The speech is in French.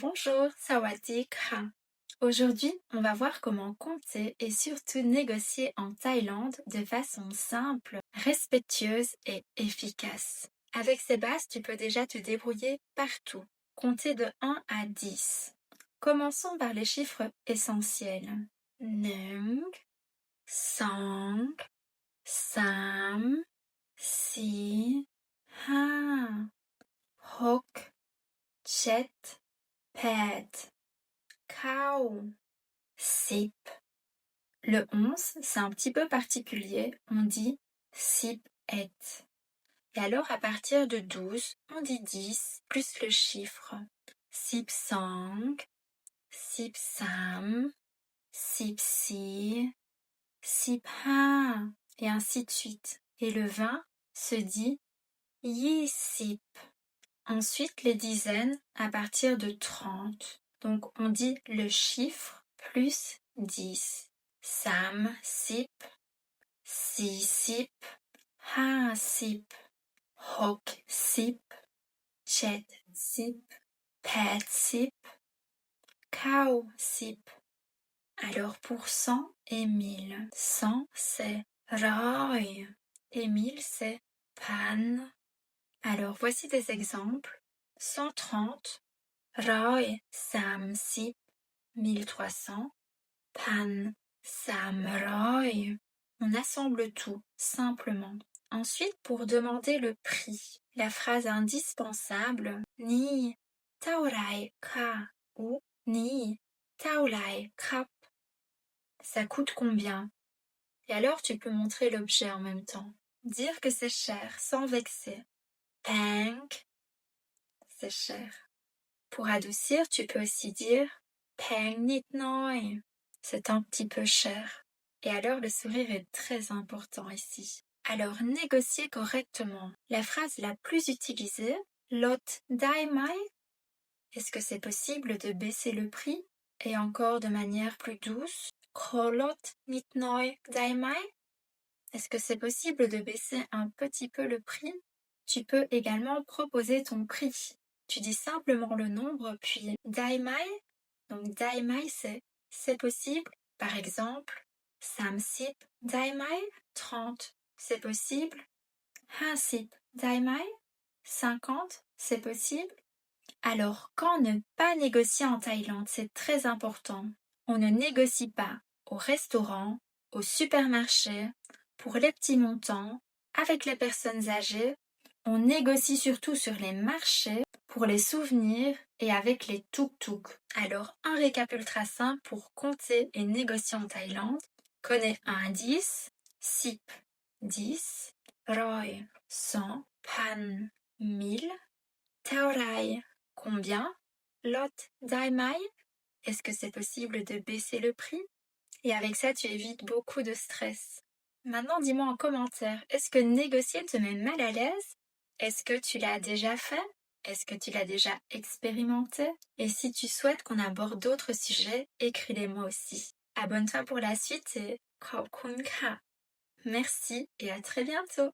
Bonjour, Sawadee-kha. Aujourd'hui, on va voir comment compter et surtout négocier en Thaïlande de façon simple, respectueuse et efficace. Avec ces bases, tu peux déjà te débrouiller partout. Compter de 1 à 10. Commençons par les chiffres essentiels. Nung, Sang, Sam, Si, Ha, Hok, Chet, Pet. Cow, sip. Le 11, c'est un petit peu particulier, on dit sip et. Et alors à partir de 12, on dit 10 plus le chiffre. Sip sang, sip sam, sip si, sip ha, et ainsi de suite. Et le 20 se dit yi sip. Ensuite les dizaines à partir de 30. Donc on dit le chiffre plus 10. Sam sip, si sip, ha sip, hok sip, chet sip, pet sip, cow sip. Alors pour 100 et 1000, 100 c'est roi et 1000 c'est pan. Alors voici des exemples. 130, roi sam sip, 1300, pan sam roi. On assemble tout, simplement. Ensuite, pour demander le prix, la phrase indispensable ni taorai ka ou ni taorai krap. Ça coûte combien? Et alors tu peux montrer l'objet en même temps. Dire que c'est cher sans vexer. Pank, c'est cher. Pour adoucir, tu peux aussi dire pang nit noi. C'est un petit peu cher. Et alors le sourire est très important ici. Alors négocier correctement. La phrase la plus utilisée, lot dai mai. Est-ce que c'est possible de baisser le prix? Et encore de manière plus douce, krolot nit noi dai mai. Est-ce que c'est possible de baisser un petit peu le prix? Tu peux également proposer ton prix. Tu dis simplement le nombre, puis dai mai. Donc dai mai, c'est possible. Par exemple, sam sip dai mai, 30. C'est possible. Ha sip dai mai, 50. C'est possible. Alors, quand ne pas négocier en Thaïlande, c'est très important. On ne négocie pas au restaurant, au supermarché, pour les petits montants, avec les personnes âgées. On négocie surtout sur les marchés, pour les souvenirs et avec les tuk-tuk. Alors, un récap ultra simple pour compter et négocier en Thaïlande. Connais 1 à 10, sip 10, roi 100, pan 1000, taorai combien, lot dai mai. Est-ce que c'est possible de baisser le prix? Et avec ça, tu évites beaucoup de stress. Maintenant, dis-moi en commentaire, est-ce que négocier te met mal à l'aise? Est-ce que tu l'as déjà fait? Est-ce que tu l'as déjà expérimenté? Et si tu souhaites qu'on aborde d'autres sujets, écris-les-moi aussi. Abonne-toi pour la suite et khop kun kha. Merci et à très bientôt!